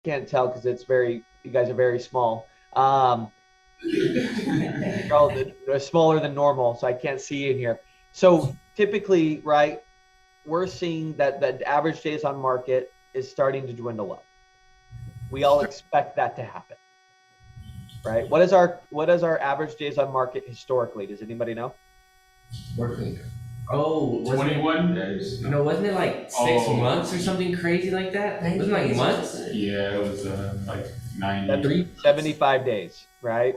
can't tell because you guys are very small. They're smaller than normal, so I can't see in here. So typically, right, we're seeing that the average days on market is starting to dwindle up. We all expect that to happen, right? What is our average days on market historically? Does anybody know? Working. Oh, 21 days. No, wasn't it like 6 months or something crazy like that? Wasn't it like months? Yeah, it was like 90. 75 days, right?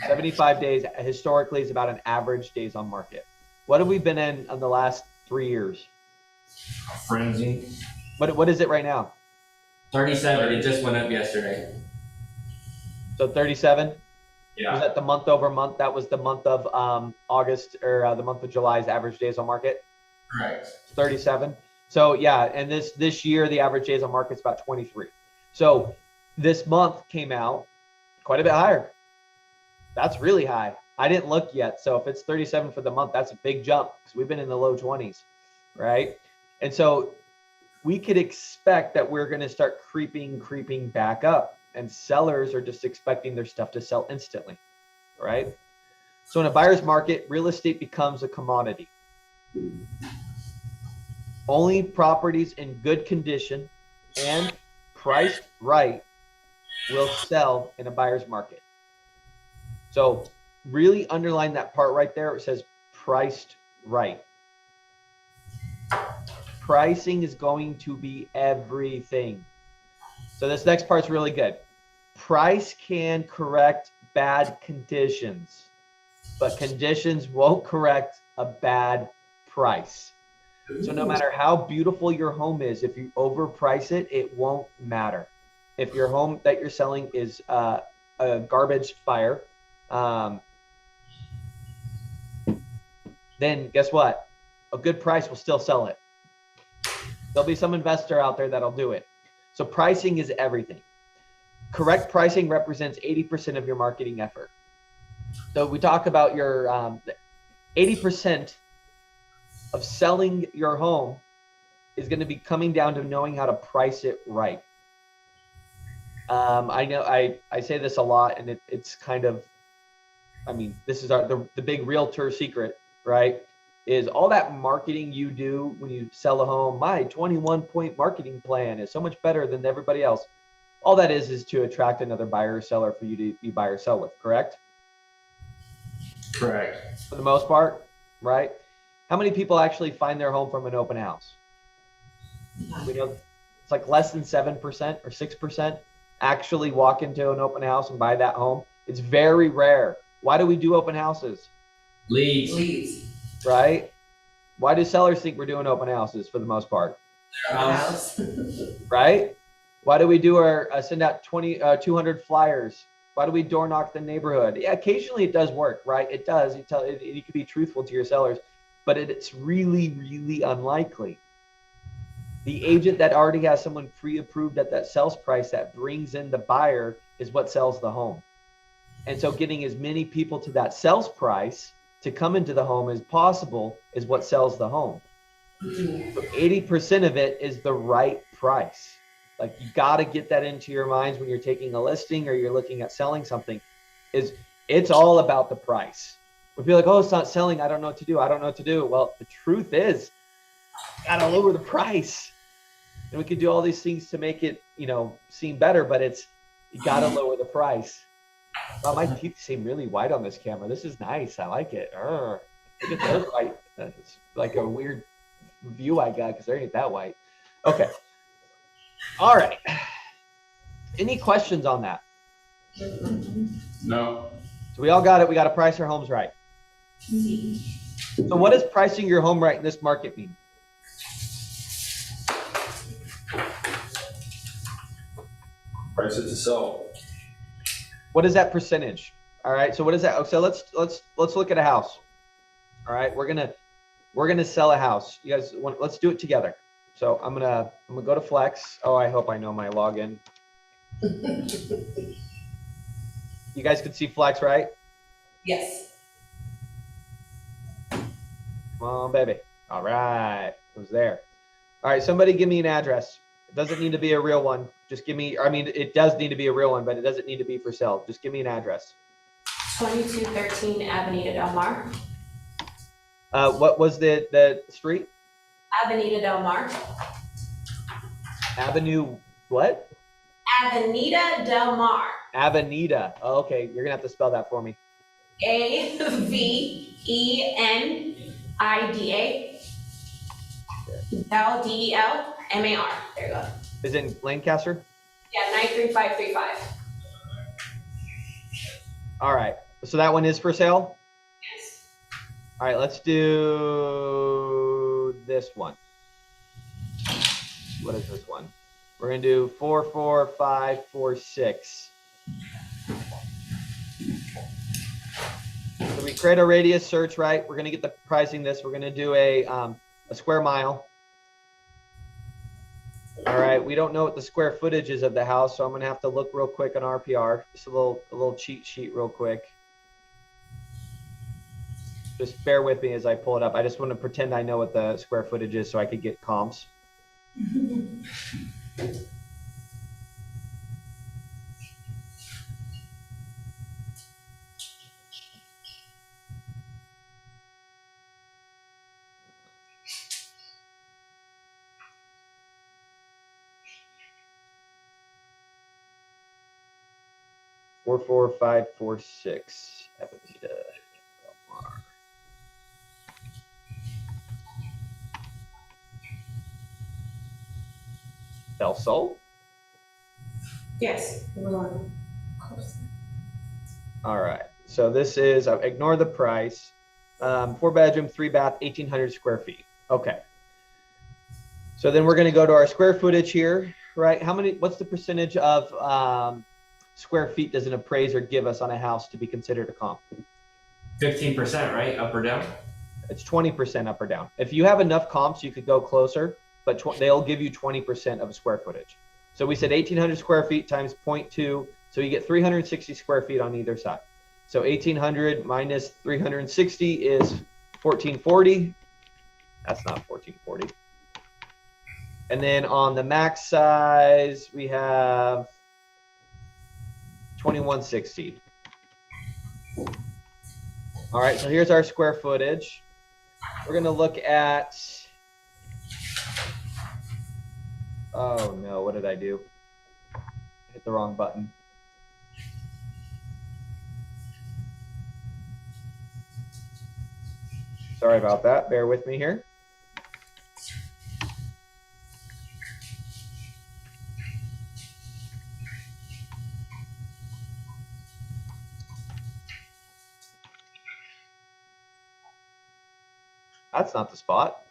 75 days historically is about an average days on market. What have we been in the last 3 years? Frenzy. What is it right now? 37. It just went up yesterday. So 37? Yeah. Was that the month over month? That was the month of August or the month of July's average days on market? Correct. 37. So yeah, and this year the average days on market is about 23. So this month came out quite a bit higher. That's really high. I didn't look yet. So if it's 37 for the month, that's a big jump because we've been in the low 20s, right? And so we could expect that we're going to start creeping back up, and sellers are just expecting their stuff to sell instantly, right? So in a buyer's market, real estate becomes a commodity. Only properties in good condition and priced right will sell in a buyer's market. So really underline that part right there. It says priced right. Pricing is going to be everything. So this next part's really good. Price can correct bad conditions, but conditions won't correct a bad price. So no matter how beautiful your home is, if you overprice it, it won't matter. If your home that you're selling is a garbage fire, then guess what? A good price will still sell it. There'll be some investor out there that'll do it. So pricing is everything. Correct pricing represents 80% of your marketing effort. So we talk about your 80% of selling your home is going to be coming down to knowing how to price it right. I know I say this a lot, and it's kind of, I mean, this is the big realtor secret, right? Is all that marketing you do when you sell a home. My 21-point marketing plan is so much better than everybody else. All that is to attract another buyer or seller for you to be buy or sell with, correct? Correct. For the most part, right? How many people actually find their home from an open house? We know it's like less than 7% or 6% actually walk into an open house and buy that home. It's very rare. Why do we do open houses? Leads. Right? Why do sellers think we're doing open houses for the most part? House. Right? Why do we send out 200 flyers? Why do we door knock the neighborhood? Yeah, occasionally it does work, right? It does. You can be truthful to your sellers, but it's really, really unlikely. The agent that already has someone pre-approved at that sales price that brings in the buyer is what sells the home. And so getting as many people to that sales price to come into the home as possible is what sells the home. So 80% of it is the right price. Like, you got to get that into your minds when you're taking a listing or you're looking at selling something. It's all about the price. When people are like, oh, it's not selling, I don't know what to do. Well, the truth is, you got to lower the price. And we can do all these things to make it, seem better, but you got to lower the price. Wow, my teeth seem really white on this camera. This is nice. I like it. Look at those white. It's like a weird view I got because they ain't that white. Okay. All right. Any questions on that? No. So we all got it. We got to price our homes right. So what does pricing your home right in this market mean? Price it to sell. What is that percentage? All right. So what is that? So let's look at a house. All right. We're gonna sell a house. You guys let's do it together. So I'm gonna go to Flex. Oh, I hope I know my login. You guys can see Flex, right? Yes. Come on, baby. All right. It was there. All right. Somebody give me an address. It doesn't need to be a real one. Just give me, I mean, it does need to be a real one, but it doesn't need to be for sale. Just give me an address. 2213 Avenida Del Mar. What was the street? Avenida Del Mar. Avenue, what? Avenida Del Mar. Avenida. Oh, okay, you're gonna have to spell that for me. Avenida. Delmar. There you go. Is it in Lancaster? Yeah, 93535. All right. So that one is for sale? Yes. All right, let's do this one. What is this one? We're gonna do 44546. So we create a radius search, right? We're gonna get the pricing this. We're gonna do a square mile. All right, we don't know what the square footage is of the house, so I'm gonna have to look real quick on RPR. Just a little cheat sheet real quick. Just bear with me as I pull it up. I just want to pretend I know what the square footage is so I could get comps. 44546 Avenida Del Mar. Del Sol? Yes. All right. So this is, ignore the price. 4-bedroom, 3-bath, 1,800 square feet. Okay. So then we're going to go to our square footage here, right? What's the percentage of square feet does an appraiser give us on a house to be considered a comp? 15%, right? Up or down? It's 20% up or down. If you have enough comps, you could go closer, but they'll give you 20% of square footage. So we said 1,800 square feet times 0.2. So you get 360 square feet on either side. So 1,800 minus 360 is 1,440. That's not 1,440. And then on the max size, we have 2,160. All right, so here's our square footage. We're gonna look at, oh no, what did I do? Hit the wrong button. Sorry about that, bear with me here. That's not the spot.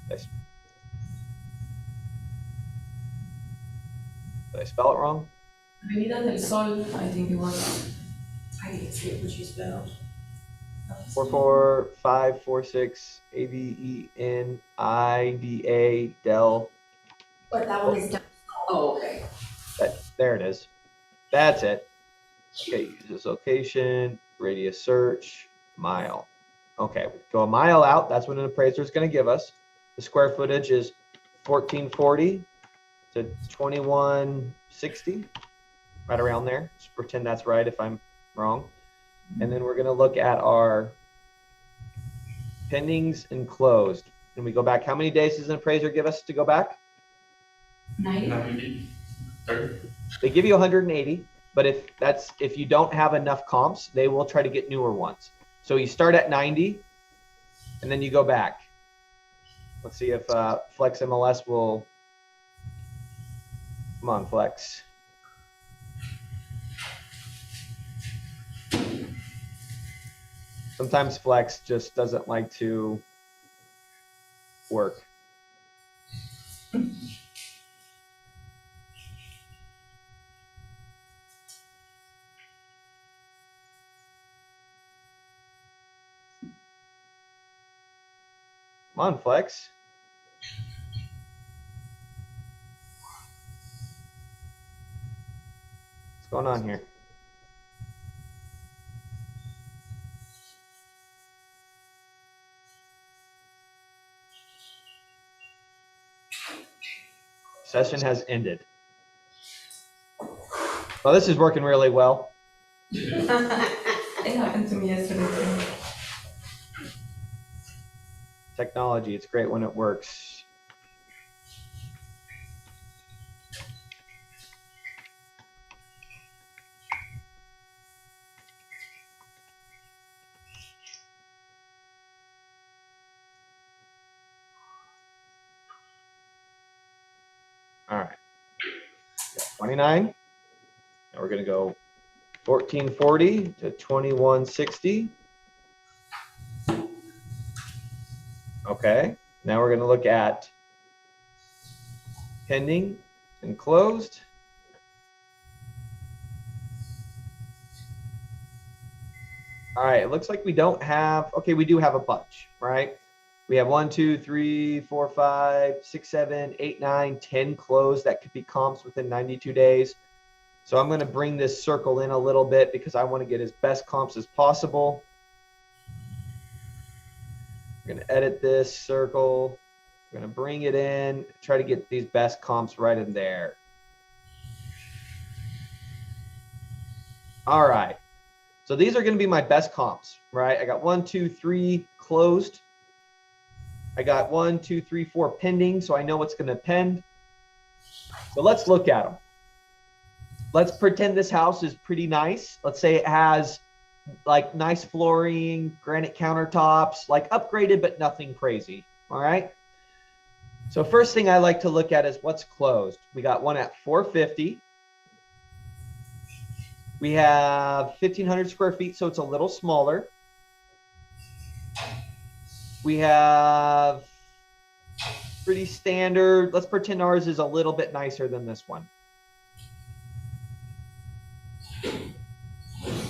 Did I spell it wrong? Avenida del Sol, I think it was. I didn't see it, what you spelled. 44546 Avenida Del. But that one is done. Oh, okay. There it is. That's it. Okay, use this location, radius search, mile. Okay, we go a mile out. That's what an appraiser is going to give us. The square footage is 1,440 to 2,160, right around there. Just pretend that's right if I'm wrong. And then we're going to look at our pendings and closed. And we go back. How many days does an appraiser give us to go back? 90. 30. They give you 180, but if you don't have enough comps, they will try to get newer ones. So you start at 90, and then you go back. Let's see if Flex MLS will. Come on, Flex. Sometimes Flex just doesn't like to work. Come on, Flex. What's going on here? Session has ended. Well, this is working really well. It happened to me yesterday too. Technology, it's great when it works. All right. 29. Now we're going to go 1440 to 2160. Okay. Now we're going to look at pending and closed. All right. It looks like we don't have, okay, we do have a bunch, right? We have 1, 2, 3, 4, 5, 6, 7, 8, 9, 10 closed that could be comps within 92 days. So I'm going to bring this circle in a little bit because I want to get as best comps as possible. I'm going to edit this circle. I'm going to bring it in, try to get these best comps right in there. All right. So these are going to be my best comps, right? I got 1, 2, 3 closed. I got 1, 2, 3, 4 pending, so I know what's going to pend. So let's look at them. Let's pretend this house is pretty nice. Let's say it has like nice flooring, granite countertops, like upgraded, but nothing crazy. All right. So first thing I like to look at is what's closed. We got one at 450. We have 1,500 square feet, so it's a little smaller. We have pretty standard. Let's pretend ours is a little bit nicer than this one.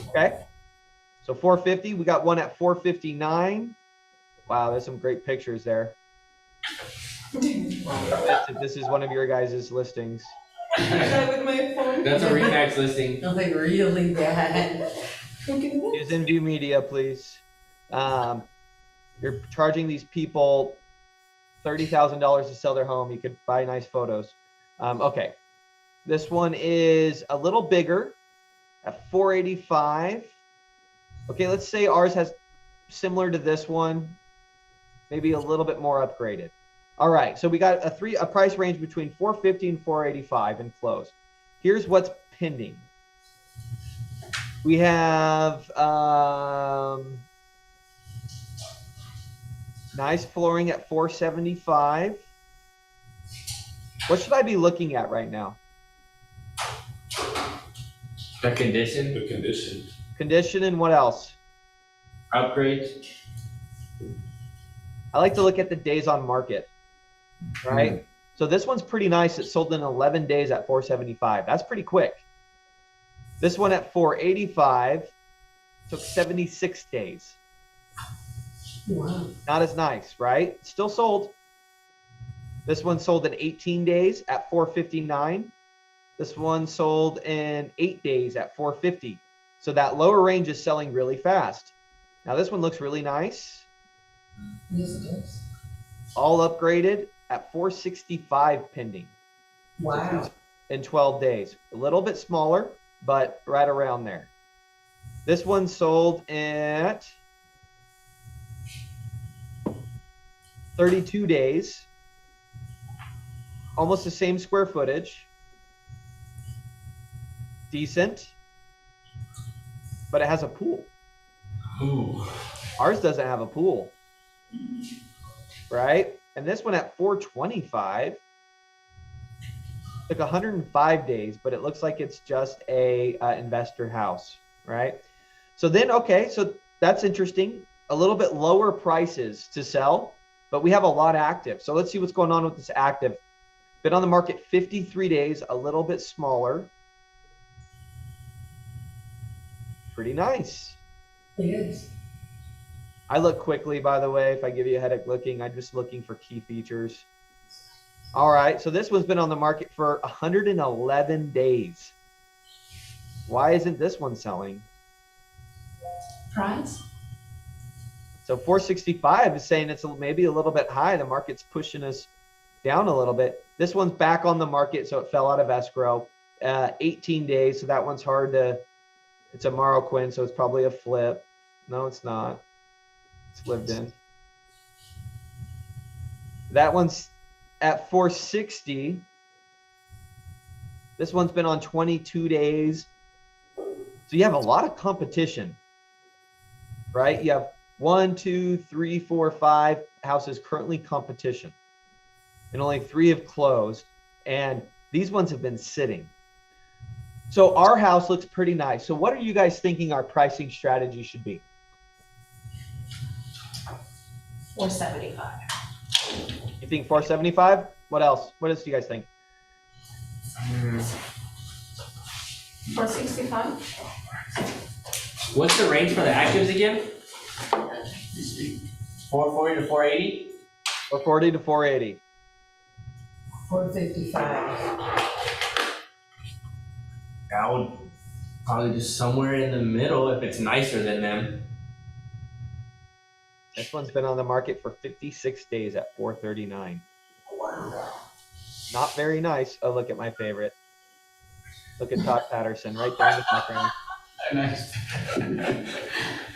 Okay. So 450, we got one at 459. Wow, there's some great pictures there. This is one of your guys' listings. With my phone. That's a Remax listing. Nothing really bad. Use InView Media, please. You're charging these people $30,000 to sell their home. You could buy nice photos. Okay. This one is a little bigger at 485. Okay, let's say ours has similar to this one, maybe a little bit more upgraded. All right, so we got a price range between 450 and 485 and close. Here's what's pending. We have nice flooring at 475. What should I be looking at right now? The condition. The condition. Condition and what else? Upgrades. I like to look at the days on market, right? So this one's pretty nice. It sold in 11 days at 475. That's pretty quick. This one at 485 took 76 days. Wow. Not as nice, right? Still sold. This one sold in 18 days at 459. This one sold in 8 days at 450. So that lower range is selling really fast. Now this one looks really nice. Yes, it does. All upgraded at 465 pending. Wow. In 12 days. A little bit smaller, but right around there. This one sold at 32 days. Almost the same square footage. Decent. But it has a pool. Ooh. Ours doesn't have a pool. Right? And this one at 425 took 105 days, but it looks like it's just a investor house, right? So then, okay, so that's interesting. A little bit lower prices to sell, but we have a lot active. So let's see what's going on with this active. Been on the market 53 days, a little bit smaller. Pretty nice. It is. I look quickly, by the way. If I give you a headache looking, I'm just looking for key features. All right, so this one's been on the market for 111 days. Why isn't this one selling? Price? So 465 is saying it's maybe a little bit high. The market's pushing us down a little bit. This one's back on the market, so it fell out of escrow. 18 days, so that one's hard to, it's a Morroquin, so it's probably a flip. No, it's not. It's lived in. That one's at 460. This one's been on 22 days. So you have a lot of competition, right? You have 1, 2, 3, 4, 5 houses currently competition, and only 3 have closed. And these ones have been sitting. So our house looks pretty nice. So what are you guys thinking our pricing strategy should be? 475. You think 475? What else? What else do you guys think? 465. What's the range for the actives again? 440 to 480? 440 to 480. 455. I would probably just somewhere in the middle if it's nicer than them. This one's been on the market for 56 days at 439. Wow. Not very nice. Oh, look at my favorite. Look at Todd Patterson right there in the background. Nice.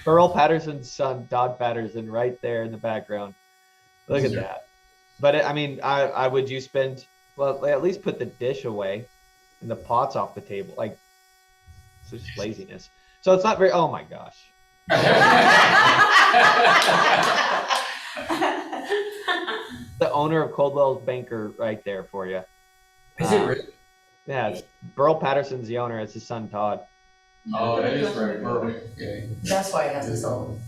Earl Patterson's son, Todd Patterson, right there in the background. Look at that. But I mean, I would you spend, well, at least put the dish away and the pots off the table. Like, it's just laziness. So it's not very, oh my gosh. The owner of Coldwell's Banker right there for you. Is it really? Yeah, it's Burl Patterson's the owner. It's his son, Todd. Oh, that is right. Okay. That's why it hasn't sold.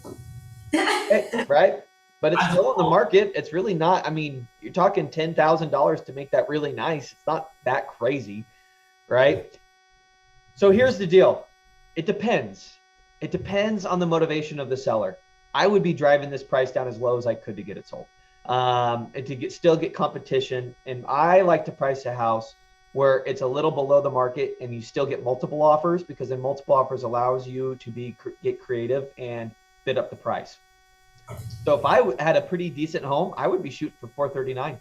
Right? But it's still on the market. It's really not, I mean, you're talking $10,000 to make that really nice. It's not that crazy, right? So here's the deal. It depends. It depends on the motivation of the seller. I would be driving this price down as low as I could to get it sold, and to still get competition. And I like to price a house where it's a little below the market and you still get multiple offers, because then multiple offers allows you to get creative and bid up the price. So if I had a pretty decent home, I would be shooting for 439.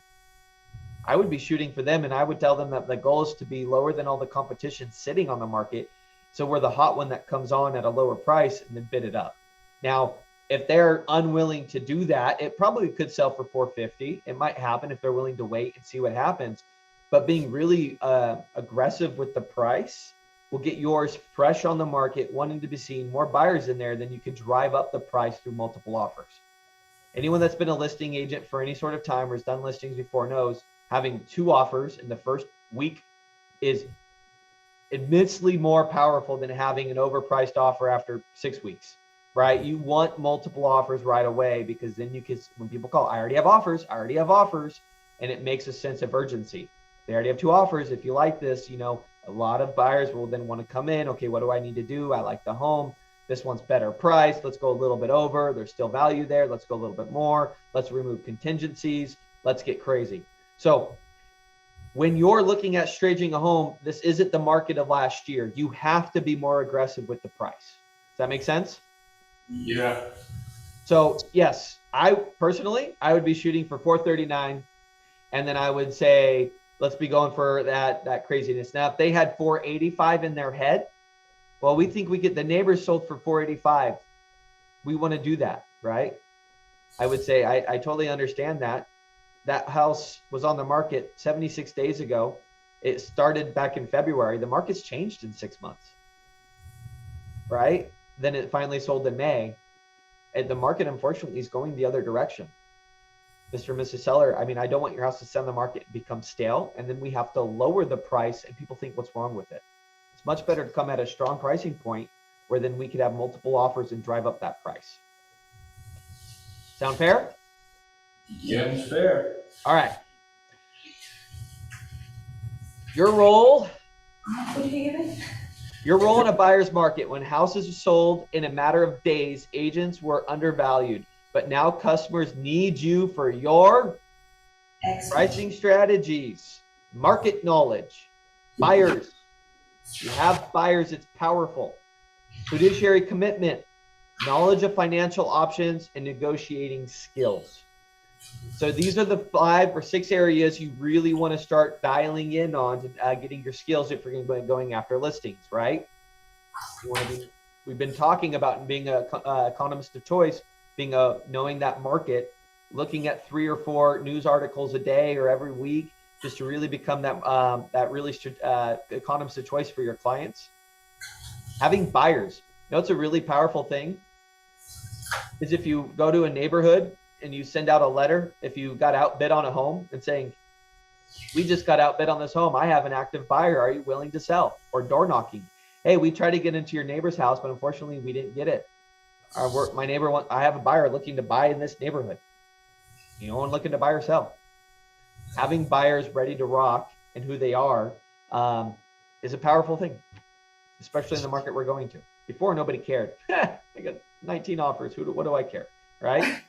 I would be shooting for them, and I would tell them that the goal is to be lower than all the competition sitting on the market. So we're the hot one that comes on at a lower price and then bid it up. Now, if they're unwilling to do that, it probably could sell for 450. It might happen if they're willing to wait and see what happens. But being really aggressive with the price will get yours fresh on the market, wanting to be seen, more buyers in there, then you can drive up the price through multiple offers. Anyone that's been a listing agent for any sort of time or has done listings before knows having 2 offers in the first week is immensely more powerful than having an overpriced offer after 6 weeks, right? You want multiple offers right away, because then you can, when people call, I already have offers, and it makes a sense of urgency. They already have 2 offers. If you like this, you know, a lot of buyers will then want to come in. Okay, what do I need to do? I like the home. This one's better price. Let's go a little bit over. There's still value there. Let's go a little bit more. Let's remove contingencies. Let's get crazy. So when you're looking at staging a home, this isn't the market of last year. You have to be more aggressive with the price. Does that make sense? Yeah. So yes, I personally would be shooting for 439, and then I would say, let's be going for that craziness. Now, if they had 485 in their head, well, we think we get the neighbors sold for 485. We want to do that, right? I would say I totally understand that. That house was on the market 76 days ago. It started back in February. The market's changed in 6 months, right? Then it finally sold in May. And the market, unfortunately, is going the other direction. Mr. and Mrs. Seller, I mean, I don't want your house to sit on the market and become stale, and then we have to lower the price and people think, what's wrong with it? It's much better to come at a strong pricing point where then we could have multiple offers and drive up that price. Sound fair? Yeah, it's fair. All right. Your role What did he give it? Your role in a buyer's market: when houses are sold in a matter of days, agents were undervalued, but now customers need you for your Excellent. pricing strategies, market knowledge, buyers. You have buyers, it's powerful. Fiduciary commitment, knowledge of financial options, and negotiating skills. So these are the 5 or 6 areas you really want to start dialing in on to getting your skills if you're going to be going after listings, right? We've been talking about being an economist of choice, being knowing that market, looking at 3 or 4 news articles a day or every week, just to really become that really economist of choice for your clients. Having buyers. You know, it's a really powerful thing is if you go to a neighborhood and you send out a letter, if you got outbid on a home and saying, we just got outbid on this home, I have an active buyer, are you willing to sell? Or door knocking, hey, we tried to get into your neighbor's house, but unfortunately we didn't get it. My neighbor I have a buyer looking to buy in this neighborhood. You know, and looking to buy or sell. Having buyers ready to rock and who they are is a powerful thing, especially in the market we're going to. Before, nobody cared. I got 19 offers. What do I care, right?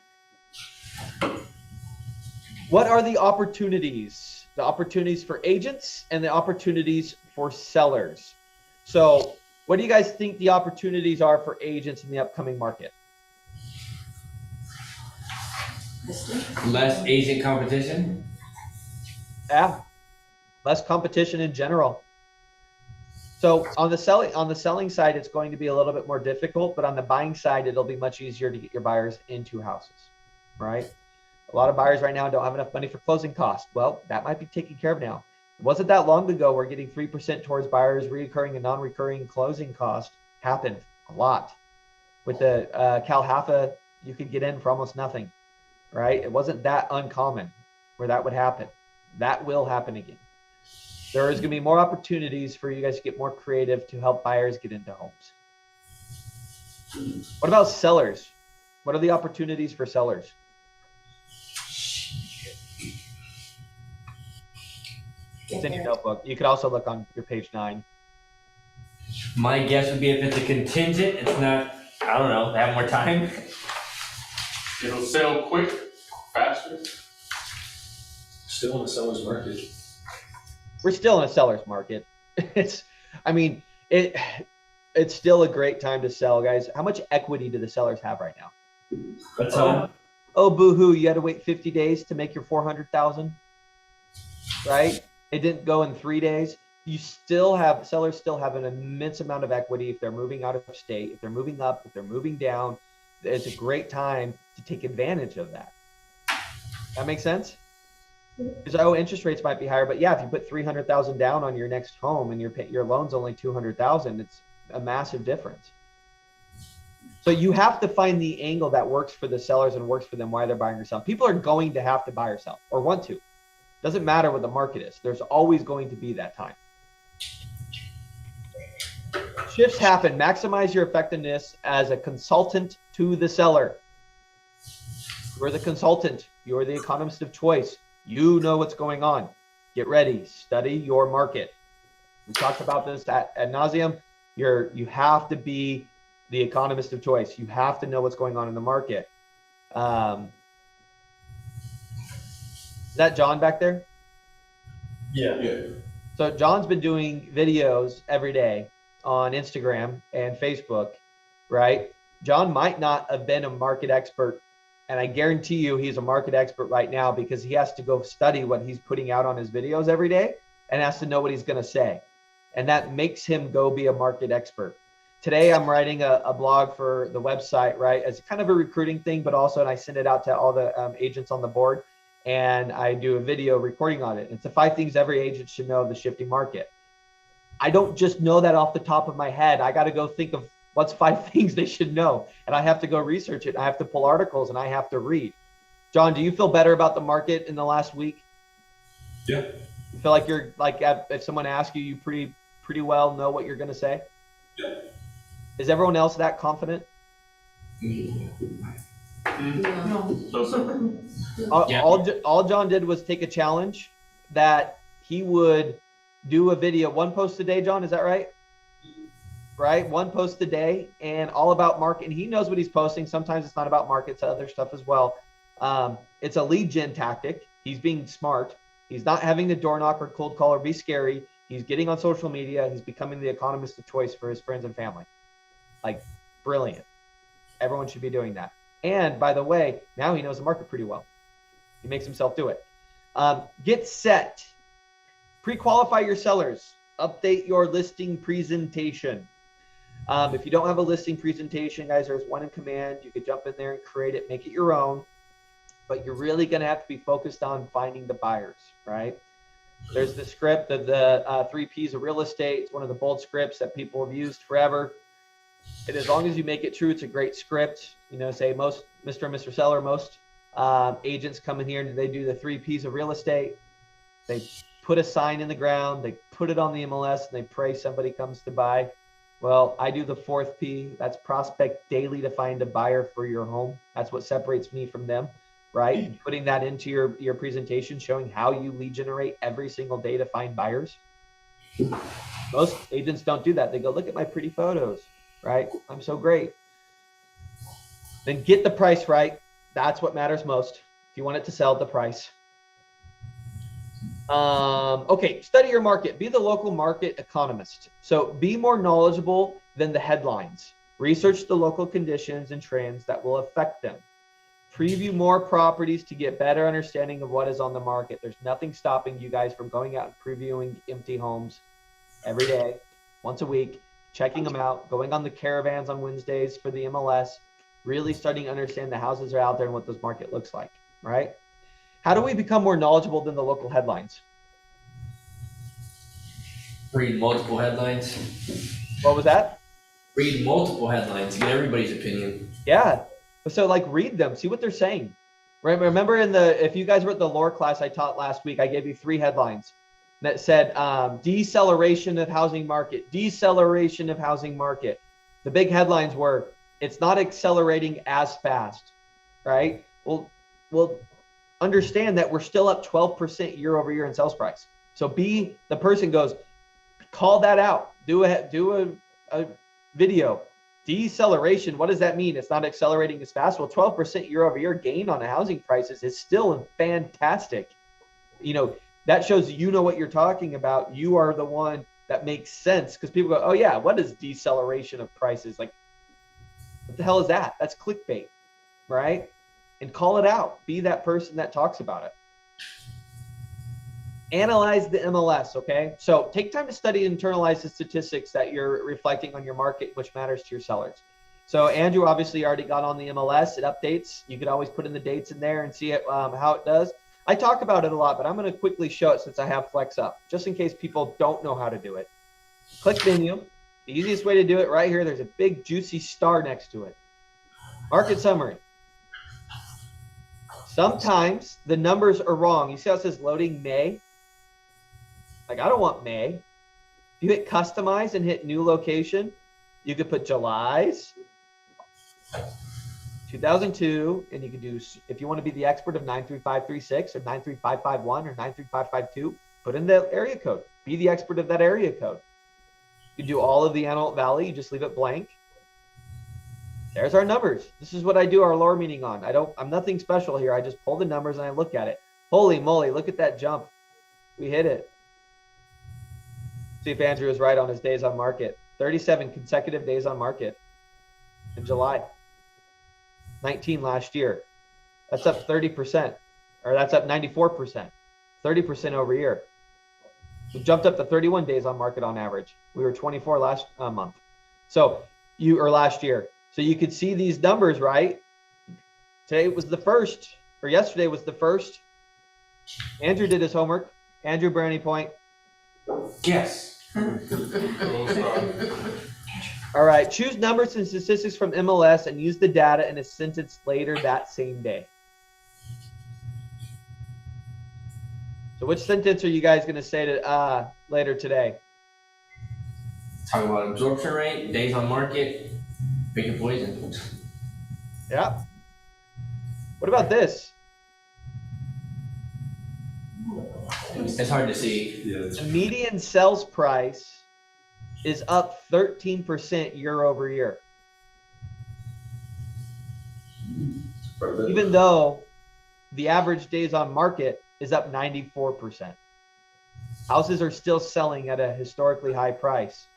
What are the opportunities? The opportunities for agents and the opportunities for sellers. So what do you guys think the opportunities are for agents in the upcoming market? Less agent competition. Yeah, less competition in general. So on the selling side, it's going to be a little bit more difficult, but on the buying side, it'll be much easier to get your buyers into houses, right? A lot of buyers right now don't have enough money for closing costs. Well, that might be taken care of now. It wasn't that long ago where getting 3% towards buyers, reoccurring and non-recurring closing cost happened a lot. With the Cal Halfa, you could get in for almost nothing, right? It wasn't that uncommon where that would happen. That will happen again. There is going to be more opportunities for you guys to get more creative to help buyers get into homes. What about sellers? What are the opportunities for sellers? It's in your notebook. You could also look on your page 9. My guess would be if it's a contingent, it's not, I don't know, they have more time. It'll sell quick, faster. Still in the seller's market. We're still in a seller's market. It's still a great time to sell, guys. How much equity do the sellers have right now? That's all. Oh, boo-hoo, you had to wait 50 days to make your 400,000, right? It didn't go in 3 days. Sellers still have an immense amount of equity if they're moving out of state, if they're moving up, if they're moving down. It's a great time to take advantage of that. That makes sense? Because interest rates might be higher, but yeah, if you put 300,000 down on your next home and your loan's only 200,000, it's a massive difference. So you have to find the angle that works for the sellers and works for them why they're buying or selling. People are going to have to buy or sell or want to. Doesn't matter what the market is. There's always going to be that time. Shifts happen. Maximize your effectiveness as a consultant to the seller. You're the consultant. You're the economist of choice. You know what's going on. Get ready. Study your market. We talked about this ad nauseum. You have to be the economist of choice. You have to know what's going on in the market. Is that John back there? Yeah. So John's been doing videos every day on Instagram and Facebook, right? John might not have been a market expert, and I guarantee you he's a market expert right now because he has to go study what he's putting out on his videos every day and has to know what he's going to say. And that makes him go be a market expert. Today, I'm writing a blog for the website, right? As kind of a recruiting thing, but also, and I send it out to all the agents on the board, and I do a video recording on it. It's the 5 things every agent should know of the shifting market. I don't just know that off the top of my head. I got to go think of what's 5 things they should know. And I have to go research it. I have to pull articles and I have to read. John, do you feel better about the market in the last week? Yeah. You feel like you're like, if someone asks you, you pretty well know what you're going to say? Yeah. Is everyone else that confident? No. All John did was take a challenge that he would do a video, 1 post a day, John, is that right? Right, 1 post a day and all about market. And he knows what he's posting. Sometimes it's not about markets, other stuff as well. It's a lead gen tactic. He's being smart. He's not having to door knock or cold call or be scary. He's getting on social media. He's becoming the economist of choice for his friends and family. Like, brilliant. Everyone should be doing that. And by the way, now he knows the market pretty well. He makes himself do it. Get set. Pre-qualify your sellers. Update your listing presentation. If you don't have a listing presentation, guys, there's one in command. You could jump in there and create it, make it your own. But you're really going to have to be focused on finding the buyers, right? There's the script of the 3 Ps of real estate. It's one of the bold scripts that people have used forever. And as long as you make it true, it's a great script. You know, say most Mr. and Mr. Seller, most agents come in here and they do the 3 Ps of real estate. They put a sign in the ground, they put it on the MLS, and they pray somebody comes to buy. Well, I do the 4th P. That's prospect daily to find a buyer for your home. That's what separates me from them, right? And putting that into your presentation, showing how you lead generate every single day to find buyers. Most agents don't do that. They go, look at my pretty photos, right? I'm so great. Then get the price right. That's what matters most. If you want it to sell, the price. Okay, study your market. Be the local market economist. So be more knowledgeable than the headlines. Research the local conditions and trends that will affect them. Preview more properties to get better understanding of what is on the market. There's nothing stopping you guys from going out and previewing empty homes every day, once a week, checking them out, going on the caravans on Wednesdays for the MLS, really starting to understand the houses are out there and what this market looks like, right? How do we become more knowledgeable than the local headlines? Read multiple headlines. What was that? Read multiple headlines, get everybody's opinion. Yeah. So like read them, see what they're saying. Right? Remember if you guys were at the lore class I taught last week, I gave you 3 headlines that said deceleration of housing market, deceleration of housing market. The big headlines were, it's not accelerating as fast, right? Well, understand that we're still up 12% year over year in sales price. So the person goes, call that out, do a video. Deceleration, what does that mean? It's not accelerating as fast. Well, 12% year over year gain on the housing prices is still fantastic. You know, that shows you know what you're talking about. You are the one that makes sense, because people go, oh yeah, what is deceleration of prices? Like, what the hell is that? That's clickbait, right? And call it out. Be that person that talks about it. Analyze the MLS, okay? So take time to study and internalize the statistics that you're reflecting on your market, which matters to your sellers. So Andrew obviously already got on the MLS. It updates. You could always put in the dates in there and see it, how it does. I talk about it a lot, but I'm going to quickly show it since I have Flex up, just in case people don't know how to do it. Click menu. The easiest way to do it right here, there's a big juicy star next to it. Market summary. Sometimes the numbers are wrong. You see how it says loading May? Like, I don't want May. If you hit customize and hit new location, you could put July's 2002, and you could do, if you want to be the expert of 93536 or 93551 or 93552, put in the area code. Be the expert of that area code. You do all of the Antelope Valley, you just leave it blank. There's our numbers. This is what I do our lore meeting on. I'm nothing special here. I just pull the numbers and I look at it. Holy moly, look at that jump. We hit it. See if Andrew is right on his days on market. 37 consecutive days on market in July. 19 last year. That's up 30%, or that's up 94%, 30% over year. We jumped up to 31 days on market on average. We were 24 last month. So last year. So you could see these numbers, right? Today was the first, or yesterday was the first. Andrew did his homework. Andrew, brownie point. Yes. All right, choose numbers and statistics from MLS and use the data in a sentence later that same day. So which sentence are you guys going to say to later today? Talking about absorption rate, days on market, pick your poison. Yeah. What about this? It's hard to see. Yeah, The median sales price is up 13% year over year. Even though the average days on market is up 94%. Houses are still selling at a historically high price.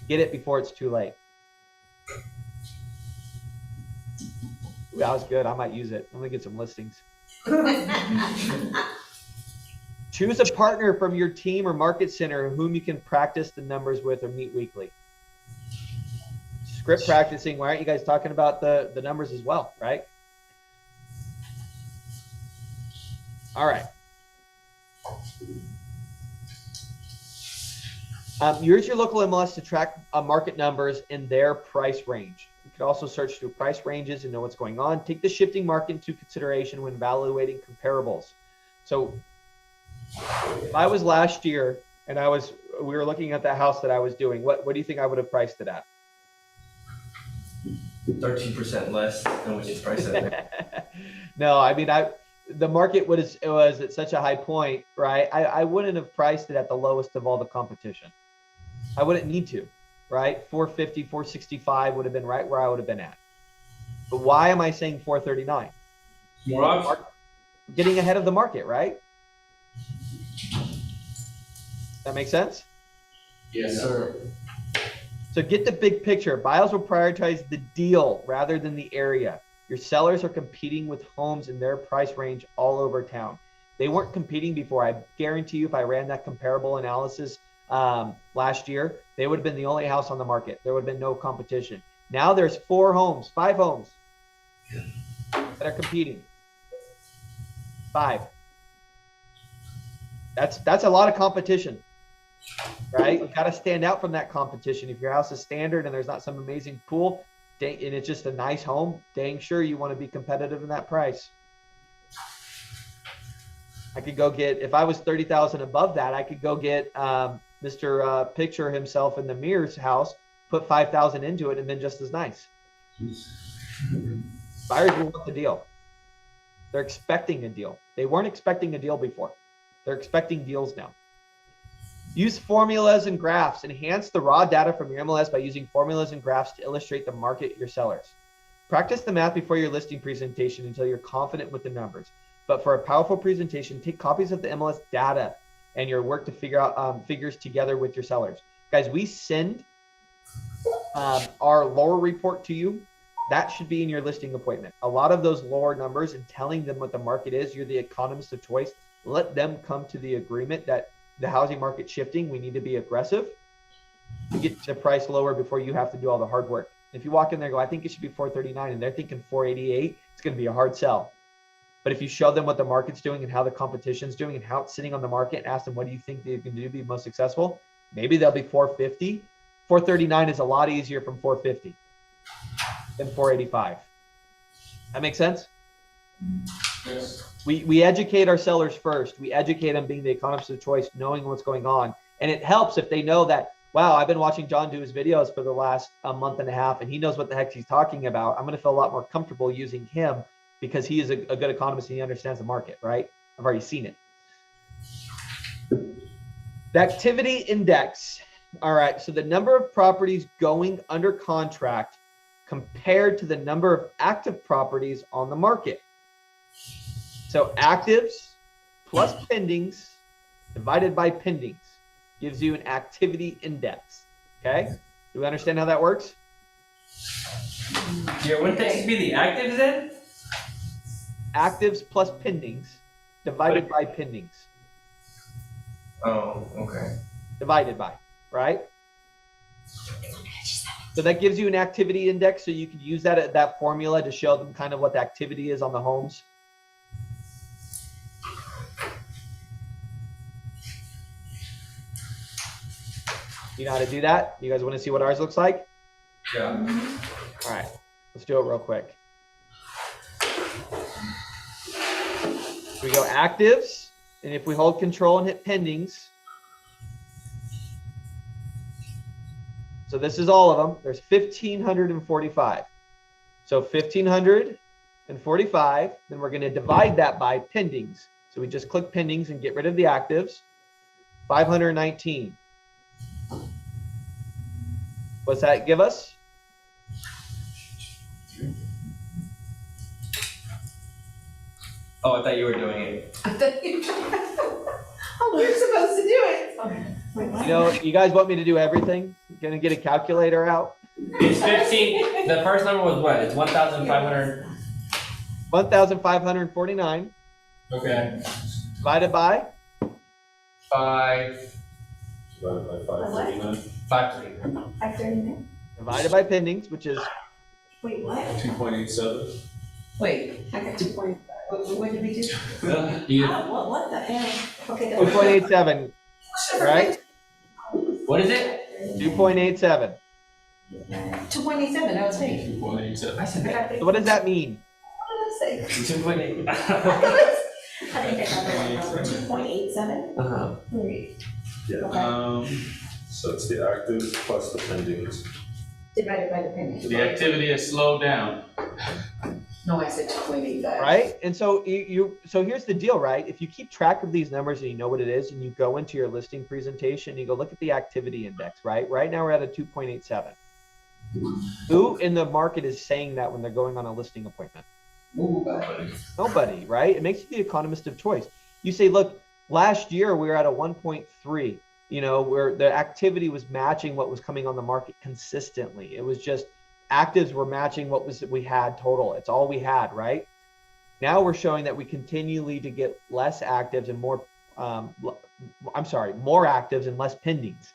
Get it before it's too late. Ooh, that was good. I might use it. I'm gonna get some listings. Choose a partner from your team or market center whom you can practice the numbers with or meet weekly. Script practicing, why aren't you guys talking about the numbers as well, right? All right. Use your local MLS to track market numbers in their price range. You can also search through price ranges and know what's going on. Take the shifting market into consideration when evaluating comparables. So if I was last year and we were looking at the house that I was doing, what do you think I would have priced it at? 13% less than what you priced it at. No, I mean, the market was at such a high point, right? I wouldn't have priced it at the lowest of all the competition. I wouldn't need to, right? 450, 465 would have been right where I would have been at. But why am I saying 439? More options. Getting ahead of the market, right? That makes sense? Yes, sir. So get the big picture. Buyers will prioritize the deal rather than the area. Your sellers are competing with homes in their price range all over town. They weren't competing before. I guarantee you if I ran that comparable analysis last year, they would have been the only house on the market. There would have been no competition. Now there's 5 homes that are competing. 5. That's a lot of competition, right? You've got to stand out from that competition. If your house is standard and there's not some amazing pool, and it's just a nice home, dang sure you want to be competitive in that price. I could go get, if I was 30,000 above that, I could go get Mr. Picture himself in the Mears house, put 5,000 into it, and been just as nice. Buyers will want the deal. They're expecting a deal. They weren't expecting a deal before. They're expecting deals now. Use formulas and graphs. Enhance the raw data from your MLS by using formulas and graphs to illustrate the market your sellers. Practice the math before your listing presentation until you're confident with the numbers. But for a powerful presentation, take copies of the MLS data and your work to figure out figures together with your sellers. Guys, we send our lower report to you. That should be in your listing appointment. A lot of those lower numbers and telling them what the market is, you're the economist of choice. Let them come to the agreement that the housing market shifting, we need to be aggressive to get the price lower before you have to do all the hard work. If you walk in there and go, I think it should be 439, and they're thinking 488, it's going to be a hard sell. But if you show them what the market's doing and how the competition's doing and how it's sitting on the market and ask them, what do you think they can do to be most successful? Maybe they'll be 450. 439 is a lot easier from 450 than 485. That makes sense? Yes. We educate our sellers first. We educate them being the economist of choice, knowing what's going on. And it helps if they know that, wow, I've been watching John do his videos for the last month and a half, and he knows what the heck he's talking about. I'm going to feel a lot more comfortable using him because he is a good economist and he understands the market, right? I've already seen it. The activity index. All right, so the number of properties going under contract compared to the number of active properties on the market. So actives plus pendings divided by pendings gives you an activity index, okay? Do we understand how that works? Yeah, wouldn't that just be the actives then? Actives plus pendings divided by pendings. Oh, okay. Divided by, right? So that gives you an activity index, so you can use that formula to show them kind of what the activity is on the homes. You know how to do that? You guys want to see what ours looks like? Yeah. All right, let's do it real quick. We go actives, and if we hold control and hit pendings, so this is all of them. There's 1,545. So 1,545, then we're going to divide that by pendings. So we just click pendings and get rid of the actives. 519. What's that give us? Oh, I thought you were doing it. I thought you Oh, we're supposed to do it. Okay. Wait, what? You know, you guys want me to do everything? Gonna get a calculator out? It's 15. The first number was what? It's 1,500. 1,549. Okay. divided by 5, Divided by What? 539. 539. 539. divided by pendings, which is Wait, what? 2.87. Wait, I got 2.5. What did we do? You, What the hell? Okay, 2.87, right? what is it? 2.87. 2.87, that was me. 2.87. I said that. So what does that mean? What did I say? 2.8. I think I got the right number, 2.87. Uh-huh. Yeah. Okay. So it's the actives plus the pendings. Divided by the penny. The activity has slowed down. No, I said 2.85. Right? And so so here's the deal, right? If you keep track of these numbers and you know what it is, and you go into your listing presentation, you go look at the activity index, right? Right now we're at a 2.87. Who in the market is saying that when they're going on a listing appointment? Nobody, right? It makes you the economist of choice. You say, look, last year we were at a 1.3, where the activity was matching what was coming on the market consistently. It was just actives were matching what we had total. It's all we had, right? Now we're showing that we continually to get less actives and more actives and less pendings.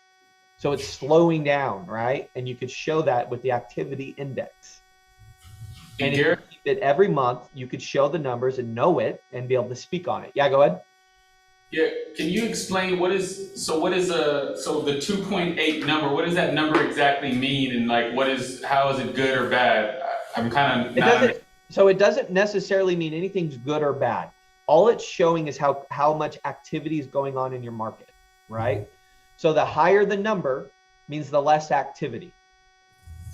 So it's slowing down, right? And you could show that with the activity index. And if you did every month, you could show the numbers and know it and be able to speak on it. Yeah, go ahead. Yeah, can you explain so the 2.8 number, what does that number exactly mean? And like, how is it good or bad? I'm kind of it doesn't necessarily mean anything's good or bad. All it's showing is how much activity is going on in your market, right? So the higher the number means the less activity.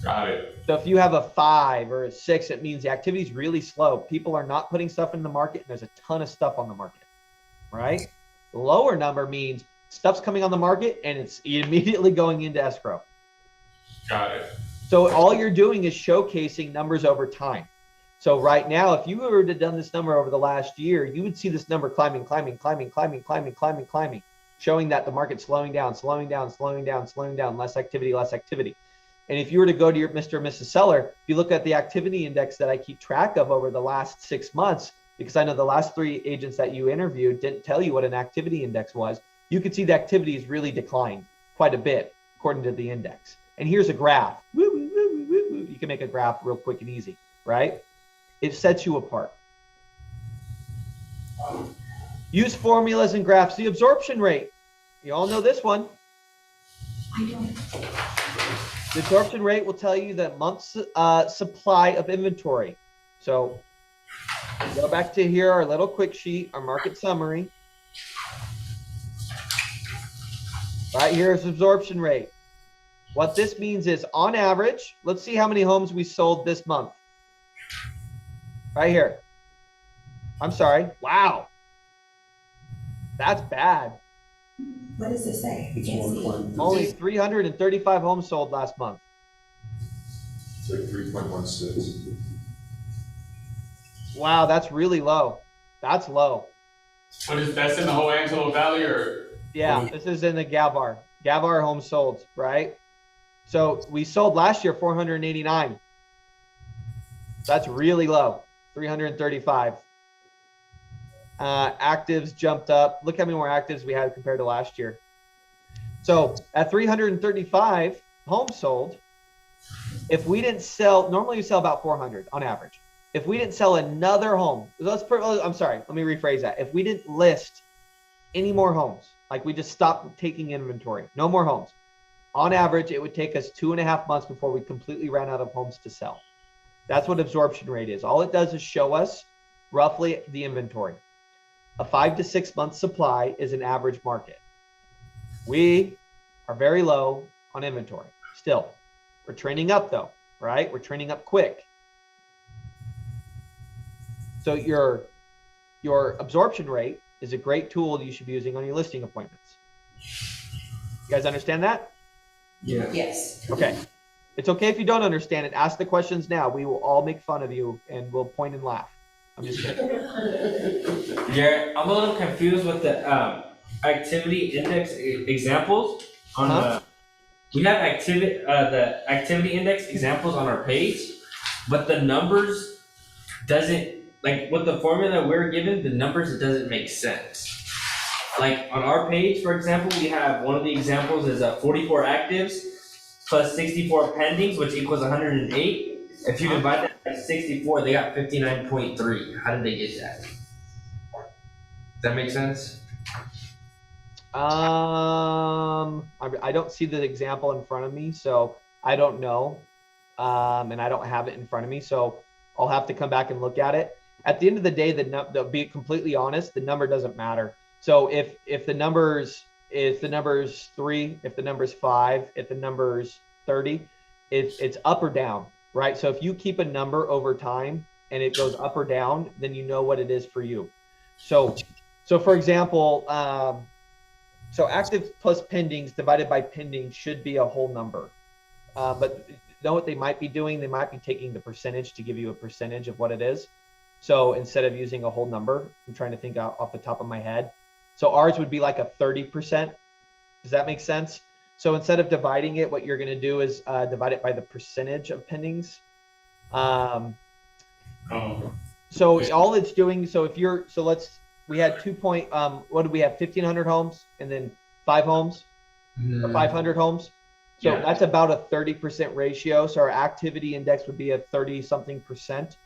Got it. So if you have a 5 or a 6, it means the activity is really slow. People are not putting stuff in the market, and there's a ton of stuff on the market, right? The lower number means stuff's coming on the market and it's immediately going into escrow. Got it. So all you're doing is showcasing numbers over time. So right now, if you were to have done this number over the last year, you would see this number climbing, showing that the market's slowing down, less activity. And if you were to go to your Mr. or Mrs. Seller, if you look at the activity index that I keep track of over the last 6 months, because I know the last 3 agents that you interviewed didn't tell you what an activity index was, you could see the activity has really declined quite a bit according to the index. And here's a graph. You can make a graph real quick and easy, right? It sets you apart. Use formulas and graphs. The absorption rate. You all know this one. I don't. The absorption rate will tell you the month's supply of inventory. So go back to here, our little quick sheet, our market summary. Right here is absorption rate. What this means is on average, let's see how many homes we sold this month. Right here. I'm sorry. Wow. That's bad. What does it say? It's 1.16. Only 335 homes sold last month. It's like 3.16. Wow, that's really low. That's low. That's in the whole Antelope Valley, or? Yeah, this is in the Gavar homes sold, right? So we sold last year 489. That's really low. 335. Actives jumped up. Look how many more actives we had compared to last year. So at 335 homes sold, if we didn't sell, normally we sell about 400 on average. If we didn't sell another home, I'm sorry, let me rephrase that. If we didn't list any more homes, like we just stopped taking inventory, no more homes, on average, it would take us 2.5 months before we completely ran out of homes to sell. That's what absorption rate is. All it does is show us roughly the inventory. A 5 to 6 month supply is an average market. We are very low on inventory still. We're trending up though, right? We're trending up quick. So your absorption rate is a great tool you should be using on your listing appointments. You guys understand that? Yeah. Yes. Okay. It's okay if you don't understand it. Ask the questions now. We will all make fun of you and we'll point and laugh. I'm just kidding. Garrett, I'm a little confused with the activity index examples on we have the activity index examples on our page, but the numbers doesn't like with the formula we're given, the numbers, it doesn't make sense. Like on our page, for example, we have one of the examples is 44 actives plus 64 pendings, which equals 108. If you divide that by 64, they got 59.3. How did they get that? Does that make sense? I don't see the example in front of me, so I don't know. And I don't have it in front of me, so I'll have to come back and look at it. At the end of the day, to be completely honest, the number doesn't matter. So if the number's 3, if the number's 5, if the number's 30, it's up or down, right? So if you keep a number over time and it goes up or down, then you know what it is for you. So for example, so active plus pendings divided by pending should be a whole number. But know what they might be doing? They might be taking the percentage to give you a percentage of what it is. So instead of using a whole number, I'm trying to think off the top of my head. So ours would be like a 30%. Does that make sense? So instead of dividing it, what you're going to do is divide it by the percentage of pendings. So all it's doing, so if you're, we had what did we have? 1,500 homes and then 5 homes or 500 homes. So that's about a 30% ratio. So our activity index would be a 30-something%.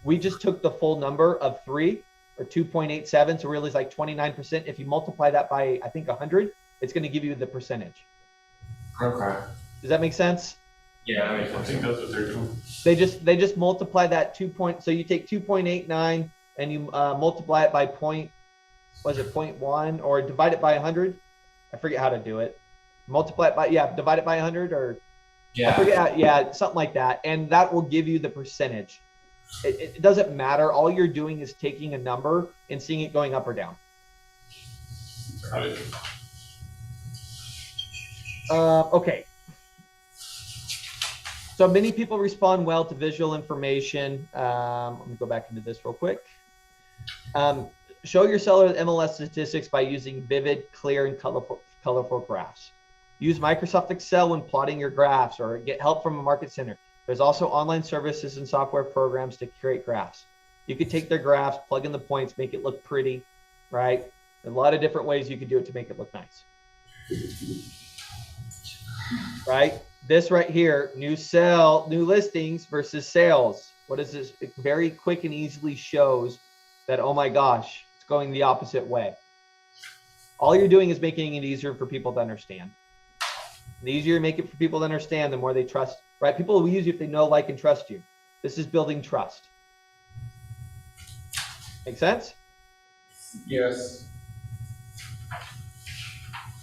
We just took the full number of 3 or 2.87. So really it's like 29%. If you multiply that by, I think 100, it's going to give you the percentage. Okay. Does that make sense? Yeah, that makes sense. I think that's what they're doing. They just multiply that so you take 2.89 and you multiply it by 0.1 or divide it by 100. I forget how to do it. Multiply it by, divide it by 100 or I forget, something like that. And that will give you the percentage. It doesn't matter. All you're doing is taking a number and seeing it going up or down. Got it. Okay. So many people respond well to visual information. Let me go back into this real quick. Show your seller MLS statistics by using vivid, clear, and colorful graphs. Use Microsoft Excel when plotting your graphs or get help from a market center. There's also online services and software programs to create graphs. You could take their graphs, plug in the points, make it look pretty, right? There's a lot of different ways you could do it to make it look nice. Right? This right here, new listings versus sales. What is this? It very quick and easily shows that, oh my gosh, it's going the opposite way. All you're doing is making it easier for people to understand. The easier you make it for people to understand, the more they trust, right? People will use you if they know, like, and trust you. This is building trust. Make sense? Yes.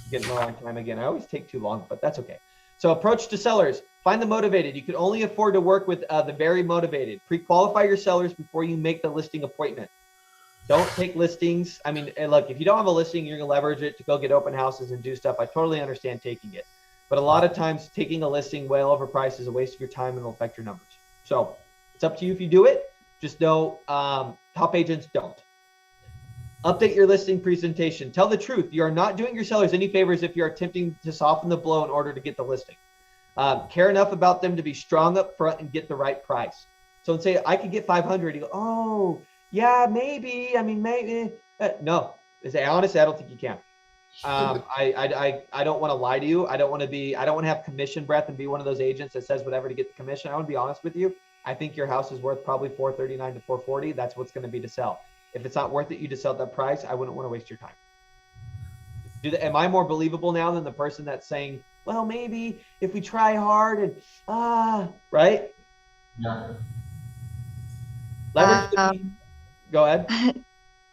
Getting a long time again. I always take too long, but that's okay. So approach to sellers. Find the motivated. You can only afford to work with the very motivated. Pre-qualify your sellers before you make the listing appointment. Don't take listings. I mean, look, if you don't have a listing, you're going to leverage it to go get open houses and do stuff. I totally understand taking it. But a lot of times taking a listing way overpriced is a waste of your time and it'll affect your numbers. So it's up to you if you do it. Just know top agents don't. Update your listing presentation. Tell the truth. You are not doing your sellers any favors if you're attempting to soften the blow in order to get the listing. Care enough about them to be strong up front and get the right price. So and say, I could get 500. You go, oh, yeah, maybe. I mean, maybe. No. Say, honestly, I don't think you can. I don't want to lie to you. I don't want to have commission breath and be one of those agents that says whatever to get the commission. I want to be honest with you. I think your house is worth probably $439 to $440. That's what's going to be to sell. If it's not worth it, you to sell that price, I wouldn't want to waste your time. Am I more believable now than the person that's saying, well, maybe if we try hard and right? Yeah. Go ahead.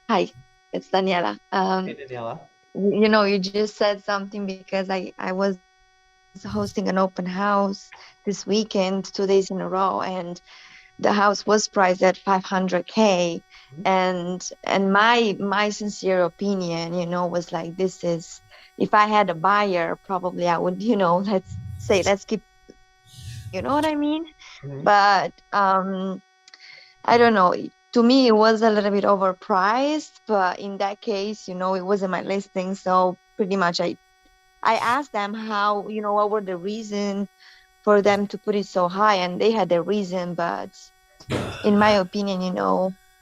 Hi, it's Daniela. Hey, Daniela. You just said something because I was hosting an open house this weekend, 2 days in a row, and the house was priced at $500K. And my sincere opinion, was like, this is, if I had a buyer, probably I would, let's keep, you know what I mean? Mm-hmm. But I don't know. To me, it was a little bit overpriced, but in that case, it wasn't my listing. So pretty much I asked them how, what were the reason for them to put it so high, and they had their reason. But in my opinion,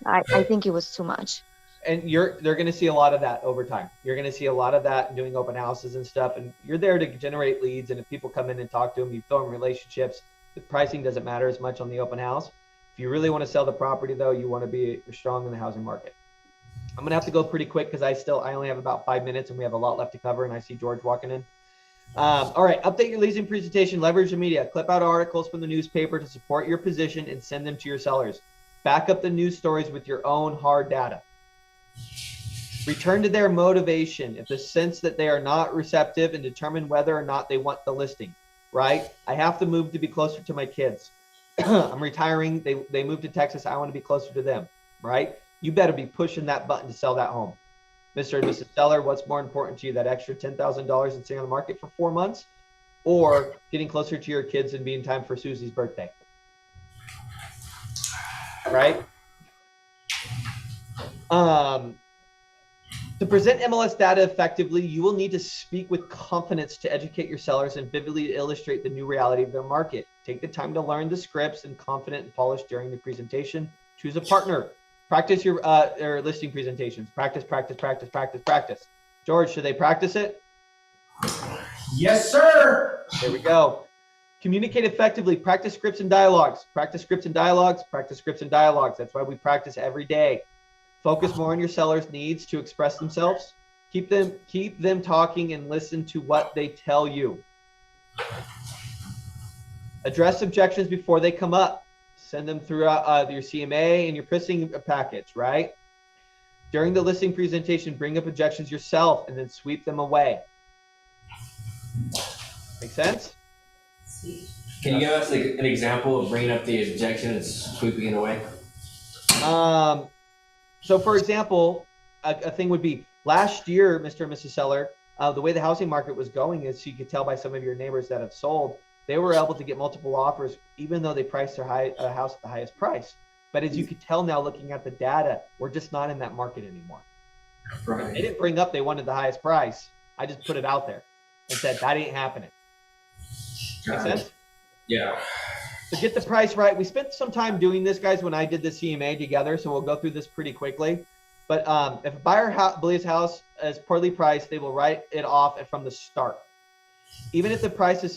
I think it was too much. And they're going to see a lot of that over time. You're going to see a lot of that in doing open houses and stuff. And you're there to generate leads. And if people come in and talk to them, you form relationships. The pricing doesn't matter as much on the open house. If you really want to sell the property, though, you want to be strong in the housing market. I'm going to have to go pretty quick because I only have about 5 minutes and we have a lot left to cover. And I see George walking in. All right, update your leasing presentation, leverage the media, clip out articles from the newspaper to support your position and send them to your sellers. Back up the news stories with your own hard data. Return to their motivation, if the sense that they are not receptive, and determine whether or not they want the listing, right? I have to move to be closer to my kids. I'm retiring. They moved to Texas. I want to be closer to them, right? You better be pushing that button to sell that home. Mr. and Mrs. Seller, what's more important to you, that extra $10,000 and staying on the market for 4 months, or getting closer to your kids and being time for Susie's birthday? Right? To present MLS data effectively, you will need to speak with confidence to educate your sellers and vividly illustrate the new reality of their market. Take the time to learn the scripts and confident and polished during the presentation. Choose a partner. Practice your listing presentations. Practice, practice, practice, practice, practice. George, should they practice it? Yes, sir. There we go. Communicate effectively. Practice scripts and dialogues. Practice scripts and dialogues. Practice scripts and dialogues. That's why we practice every day. Focus more on your sellers' needs to express themselves. Keep them talking and listen to what they tell you. Address objections before they come up. Send them through your CMA and your pricing package, right? During the listing presentation, bring up objections yourself and then sweep them away. Make sense? Can you give us an example of bringing up the objection and sweeping it away? So for example, a thing would be last year, Mr. and Mrs. Seller, the way the housing market was going is you could tell by some of your neighbors that have sold, they were able to get multiple offers, even though they priced their house at the highest price. But as you could tell now, looking at the data, we're just not in that market anymore. Right. They didn't bring up they wanted the highest price. I just put it out there and said, that ain't happening. Make sense? Yeah. So get the price right. We spent some time doing this, guys, when I did the CMA together. So we'll go through this pretty quickly. But if a buyer believes house is poorly priced, they will write it off from the start. Even if the price is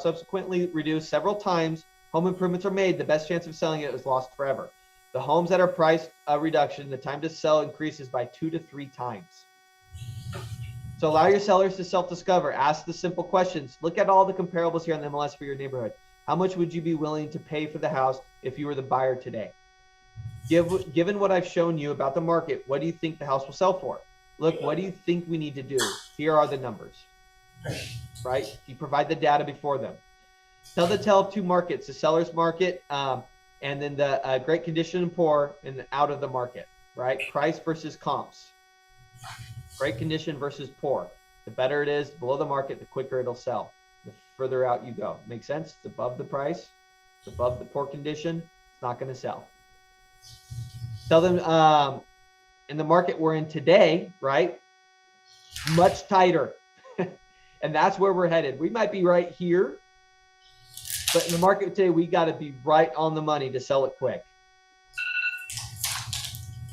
subsequently reduced several times, home improvements are made, the best chance of selling it is lost forever. The homes that are priced reduction, the time to sell increases by 2 to 3 times. So allow your sellers to self-discover. Ask the simple questions. Look at all the comparables here on the MLS for your neighborhood. How much would you be willing to pay for the house if you were the buyer today? Given what I've shown you about the market, what do you think the house will sell for? Look, what do you think we need to do? Here are the numbers, right? You provide the data before them. Tell the tale of 2 markets, the seller's market, and then the great condition and poor and out of the market, right? Price versus comps. Great condition versus poor. The better it is, below the market, the quicker it'll sell. The further out you go. Make sense? It's above the price. It's above the poor condition. It's not going to sell. Tell them in the market we're in today, right? Much tighter. And that's where we're headed. We might be right here, but in the market today, we got to be right on the money to sell it quick.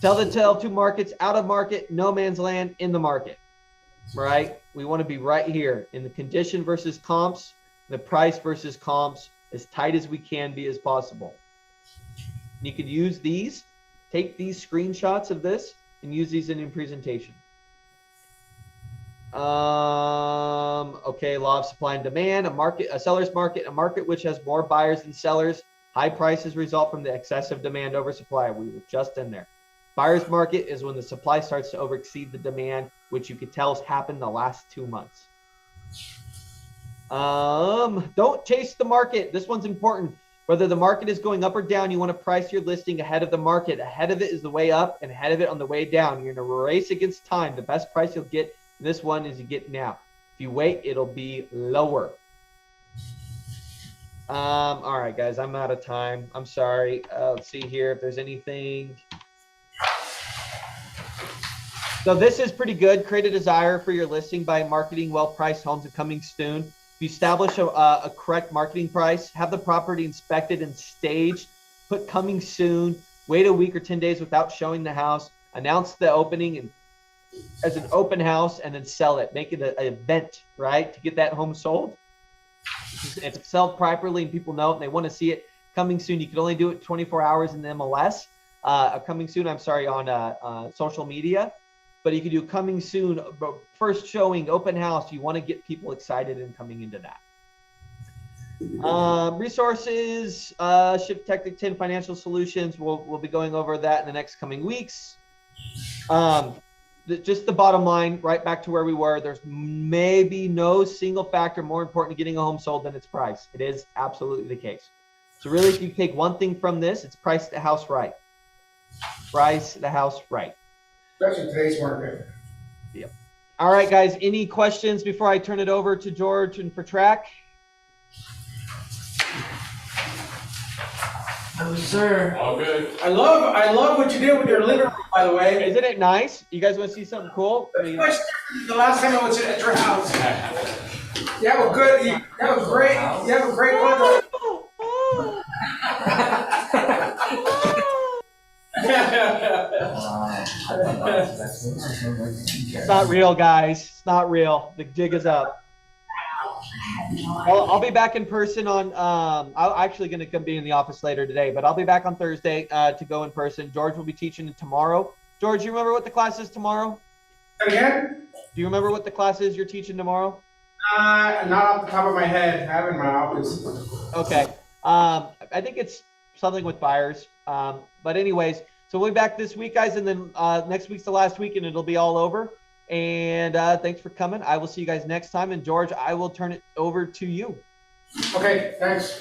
Tell the tale of 2 markets, out of market, no man's land, in the market, right? We want to be right here in the condition versus comps, the price versus comps, as tight as we can be as possible. You could use these, take these screenshots of this and use these in your presentation. Okay, law of supply and demand, a seller's market, a market which has more buyers than sellers. High prices result from the excessive demand over supply. We were just in there. Buyer's market is when the supply starts to overexceed the demand, which you could tell has happened the last 2 months. Don't chase the market. This one's important. Whether the market is going up or down, you want to price your listing ahead of the market. Ahead of it is the way up and ahead of it on the way down. You're in a race against time. The best price you'll get in this one is you get now. If you wait, it'll be lower. All right, guys, I'm out of time. I'm sorry. Let's see here if there's anything. So this is pretty good. Create a desire for your listing by marketing well-priced homes and coming soon. If you establish a correct marketing price, have the property inspected and staged, put coming soon, wait a week or 10 days without showing the house, announce the opening and as an open house, and then sell it, make it an event, right? To get that home sold. If it's sold properly and people know it and they want to see it coming soon, you can only do it 24 hours in the MLS. Coming soon, I'm sorry, on social media, but you can do coming soon, first showing, open house. You want to get people excited and coming into that. Resources, Shift Tactic 10 Financial Solutions. We'll be going over that in the next coming weeks. Just the bottom line, right back to where we were. There's maybe no single factor more important to getting a home sold than its price. It is absolutely the case. So really, if you take one thing from this, it's price the house right. Price the house right. Especially today's market. Yep. All right, guys. Any questions before I turn it over to George and for track? No, sir. All good. I love what you did with your living room, by the way. Isn't it nice? You guys want to see something cool? I mean, Much different than the last time I was at your house. You have a good, you have a great condo. it's not real, guys. It's not real. The jig is up. I'll be back in person on, I'm actually going to come be in the office later today, but I'll be back on Thursday to go in person. George will be teaching tomorrow. George, you remember what the class is tomorrow? Again? Do you remember what the class is you're teaching tomorrow? Not off the top of my head. I have it in my office. Okay. I think it's something with buyers. But anyways, so we'll be back this week, guys, and then next week's the last week, and it'll be all over. And thanks for coming. I will see you guys next time. And George, I will turn it over to you. Okay, thanks.